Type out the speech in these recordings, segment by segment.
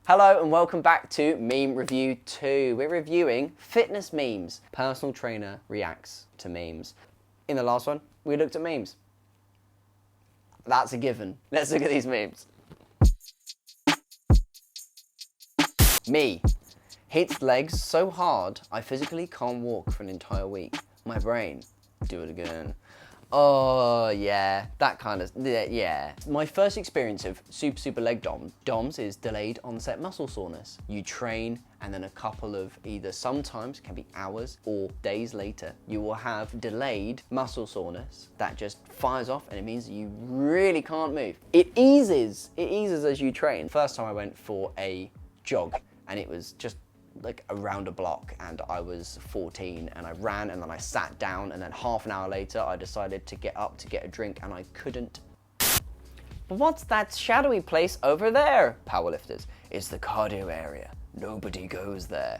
Hello and welcome back to Meme Review 2. We're reviewing fitness memes. Personal trainer reacts to memes. In the last one, we looked at memes. That's a given. Let's look at these memes. Me. Hits legs so hard, I physically can't walk for an entire week. My brain. Do it again. Oh, yeah, that kind of, yeah. My first experience of super leg DOMS is delayed onset muscle soreness. You train and then a couple of sometimes can be hours or days later, you will have delayed muscle soreness that just fires off and it means that you really can't move. It eases as you train. First time I went for a jog and it was just like around a block and I was 14 and I ran and then I sat down and then half an hour later I decided to get up to get a drink and I couldn't. But what's that shadowy place over there? Powerlifters. It's the cardio area. Nobody goes there.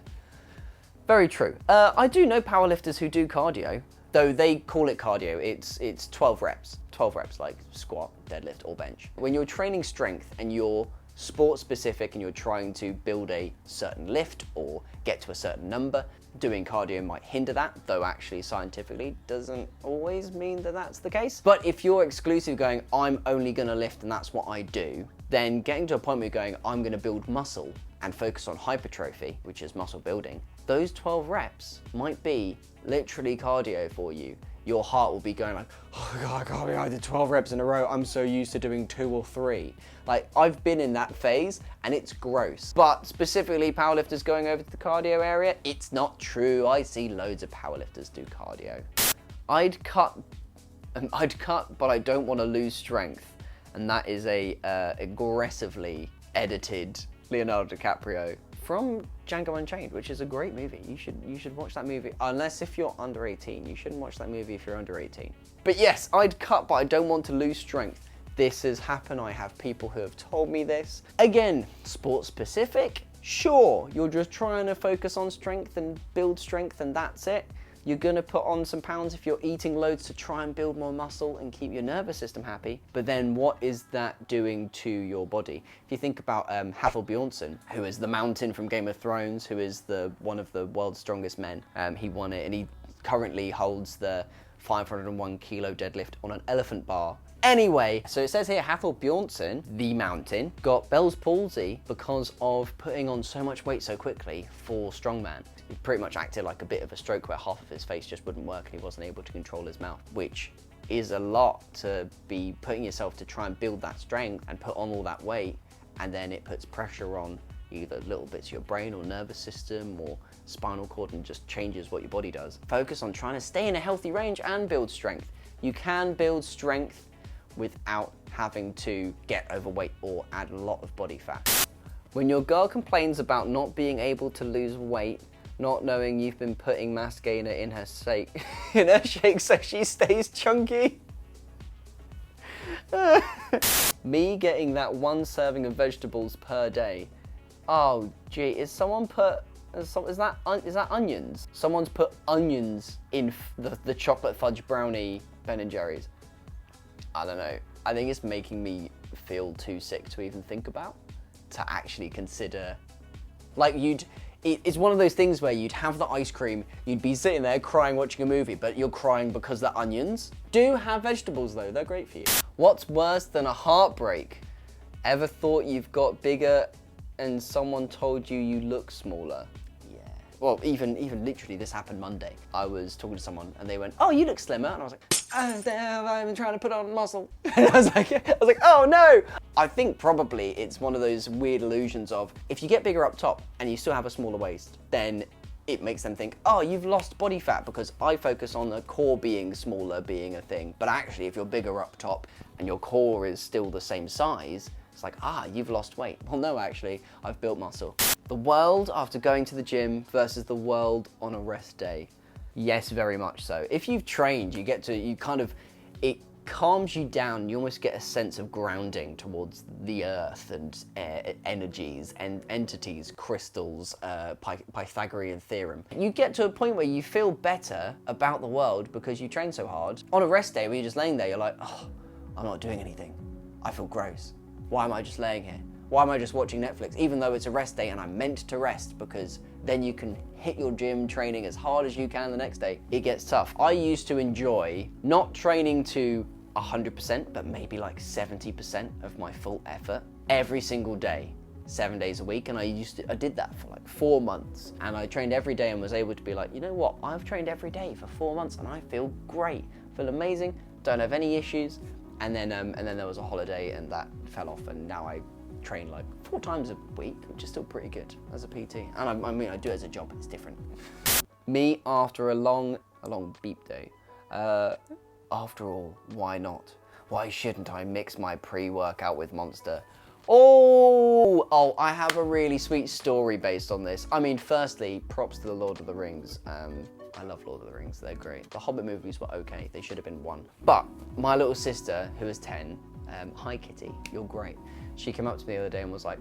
Very true. I do know powerlifters who do cardio, though they call it cardio. It's 12 reps. 12 reps like squat, deadlift or bench. When you're training strength and you're sport specific and you're trying to build a certain lift or get to a certain number, doing cardio might hinder that, though actually scientifically doesn't always mean that that's the case. But if you're exclusive going, I'm only gonna lift and that's what I do, then getting to a point where you're going, I'm gonna build muscle and focus on hypertrophy, which is muscle building, those 12 reps might be literally cardio for you. Your heart will be going like, oh God, I can't believe I did 12 reps in a row. I'm so used to doing 2 or 3. Like, I've been in that phase and it's gross. But specifically powerlifters going over to the cardio area, it's not true. I see loads of powerlifters do cardio. I'd cut, but I don't want to lose strength. And that is a aggressively edited Leonardo DiCaprio from Django Unchained, which is a great movie. You should watch that movie. Unless if you're under 18. You shouldn't watch that movie if you're under 18. But yes, I'd cut, but I don't want to lose strength. This has happened. I have people who have told me this. Again, sport specific. Sure, you're just trying to focus on strength and build strength and that's it. You're gonna put on some pounds if you're eating loads to try and build more muscle and keep your nervous system happy. But then what is that doing to your body? If you think about Hathor Bjornsson, who is the Mountain from Game of Thrones, who is one of the world's strongest men. He won it and he currently holds the 501 kilo deadlift on an elephant bar. Anyway, so it says here Hathor Bjornsson, the Mountain, got Bell's palsy because of putting on so much weight so quickly for strongman. He pretty much acted like a bit of a stroke where half of his face just wouldn't work and he wasn't able to control his mouth, which is a lot to be putting yourself to try and build that strength and put on all that weight, and then it puts pressure on either little bits of your brain or nervous system or spinal cord and just changes what your body does. Focus on trying to stay in a healthy range and build strength. You can build strength without having to get overweight or add a lot of body fat. When your girl complains about not being able to lose weight, not knowing you've been putting mass gainer in her shake, so she stays chunky. Me getting that 1 serving of vegetables per day. Oh gee, is that onions? Someone's put onions in the chocolate fudge brownie Ben & Jerry's. I don't know. I think it's making me feel too sick to even think about, to actually consider. Like it's one of those things where you'd have the ice cream, you'd be sitting there crying watching a movie, but you're crying because the onions. Do have vegetables though, they're great for you. What's worse than a heartbreak? Ever thought you've got bigger and someone told you look smaller? Well, even literally, this happened Monday. I was talking to someone and they went, oh, you look slimmer. And I was like, oh, damn, I've been trying to put on muscle. And I was like, oh no. I think probably it's one of those weird illusions of, if you get bigger up top and you still have a smaller waist, then it makes them think, oh, you've lost body fat, because I focus on the core being smaller being a thing. But actually, if you're bigger up top and your core is still the same size, it's like, you've lost weight. Well, no, actually, I've built muscle. The world after going to the gym versus the world on a rest day. Yes, very much so. If you've trained, it calms you down. You almost get a sense of grounding towards the earth and energies and entities, crystals, Pythagorean theorem. You get to a point where you feel better about the world because you train so hard. On a rest day where you're just laying there, you're like, oh, I'm not doing anything. I feel gross. Why am I just laying here? Why am I just watching Netflix? Even though it's a rest day and I'm meant to rest, because then you can hit your gym training as hard as you can the next day. It gets tough. I used to enjoy not training to 100%, but maybe like 70% of my full effort every single day, 7 days a week. And I did that for like 4 months, and I trained every day and was able to be like, you know what? I've trained every day for 4 months and I feel great, feel amazing, don't have any issues. And then there was a holiday and that fell off, and now I train like 4 times a week, which is still pretty good as a PT. And I mean, I do it as a job, it's different. Me after a long beep day. After all, why not? Why shouldn't I mix my pre-workout with Monster? Oh, I have a really sweet story based on this. I mean, firstly, props to the Lord of the Rings. I love Lord of the Rings, they're great. The Hobbit movies were okay, they should have been 1. But my little sister, who is 10, hi Kitty, you're great. She came up to me the other day and was like,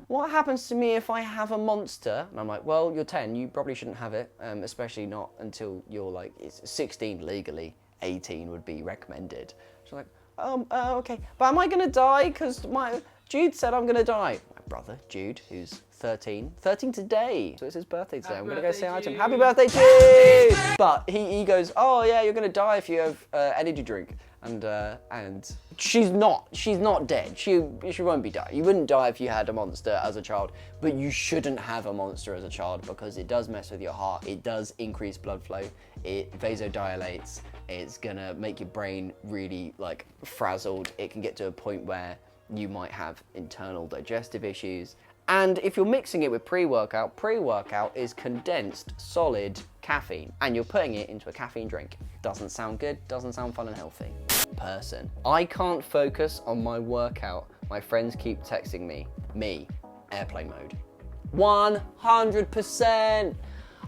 what happens to me if I have a Monster? And I'm like, well, you're 10, you probably shouldn't have it, especially not until you're like, it's 16 legally, 18 would be recommended. She's like, okay, but am I gonna die? Because Jude said I'm gonna die. My brother, Jude, who's 13 today, so it's his birthday today. I'm gonna go say hi to him. Happy birthday, Jude! But he goes, oh yeah, you're gonna die if you have energy drink. And she's not dead. She won't be dying. You wouldn't die if you had a Monster as a child, but you shouldn't have a Monster as a child because it does mess with your heart. It does increase blood flow. It vasodilates. It's gonna make your brain really like frazzled. It can get to a point where you might have internal digestive issues. And if you're mixing it with pre-workout is condensed solid caffeine, and you're putting it into a caffeine drink. Doesn't sound good, doesn't sound fun and healthy. I can't focus on my workout. My friends keep texting me, airplane mode. 100%.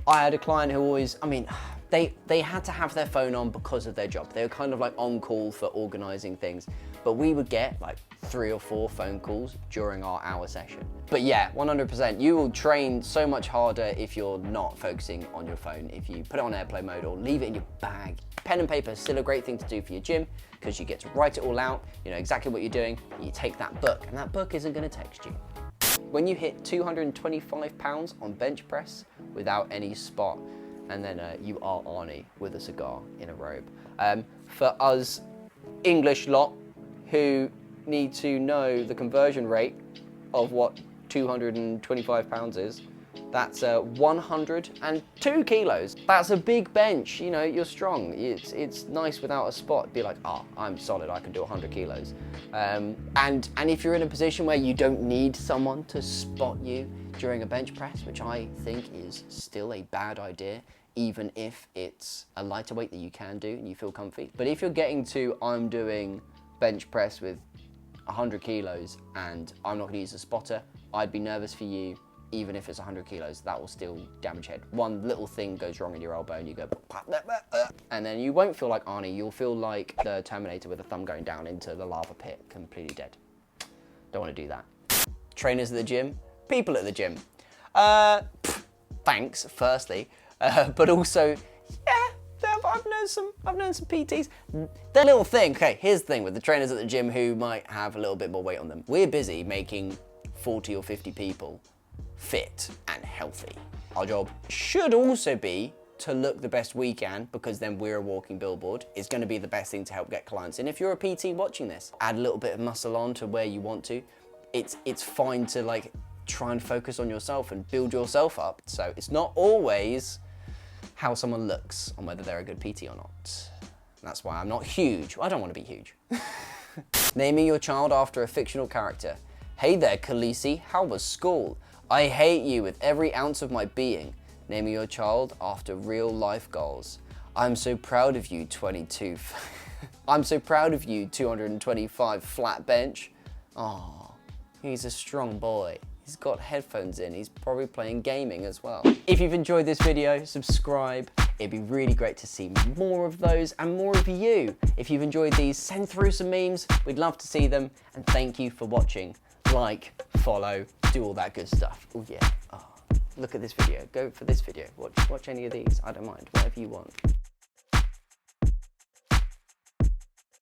I had a client who always, I mean, they had to have their phone on because of their job. They were kind of like on call for organizing things, but we would get like 3 or 4 phone calls during our hour session. But yeah, 100%, you will train so much harder if you're not focusing on your phone, if you put it on airplane mode or leave it in your bag. Pen and paper is still a great thing to do for your gym because you get to write it all out, you know exactly what you're doing, you take that book, and that book isn't gonna text you. When you hit 225 pounds on bench press without any spot, and then you are Arnie with a cigar in a robe. For us English lot who need to know the conversion rate of what 225 pounds is, that's 102 kilos. That's a big bench, you know, you're strong. It's nice without a spot. Be like, I'm solid, I can do 100 kilos. And if you're in a position where you don't need someone to spot you during a bench press, which I think is still a bad idea, even if it's a lighter weight that you can do and you feel comfy. But if you're getting to, I'm doing bench press with 100 kilos and I'm not gonna use a spotter, I'd be nervous for you. Even if it's 100 kilos, that will still damage head. One little thing goes wrong in your elbow and you go, and then you won't feel like Arnie, you'll feel like the Terminator with a thumb going down into the lava pit, completely dead. Don't wanna do that. Trainers at the gym, people at the gym. Thanks, firstly, but also, yeah, I've known some PTs. Their little thing, okay, here's the thing with the trainers at the gym who might have a little bit more weight on them. We're busy making 40 or 50 people fit and healthy. Our job should also be to look the best we can, because then we're a walking billboard. It's gonna be the best thing to help get clients in. If you're a PT watching this, add a little bit of muscle on to where you want to. It's fine to like try and focus on yourself and build yourself up. So it's not always how someone looks on whether they're a good PT or not. That's why I'm not huge. I don't want to be huge. Naming your child after a fictional character. Hey there, Khaleesi, how was school? I hate you with every ounce of my being. Naming your child after real life goals. I'm so proud of you, 22. I'm so proud of you, 225 flat bench. Oh, he's a strong boy. He's got headphones in. He's probably playing gaming as well. If you've enjoyed this video, subscribe. It'd be really great to see more of those and more of you. If you've enjoyed these, send through some memes. We'd love to see them. And thank you for watching. Like, follow, do all that good stuff. Oh yeah. Oh, look at this video. Go for this video. Watch any of these. I don't mind. Whatever you want.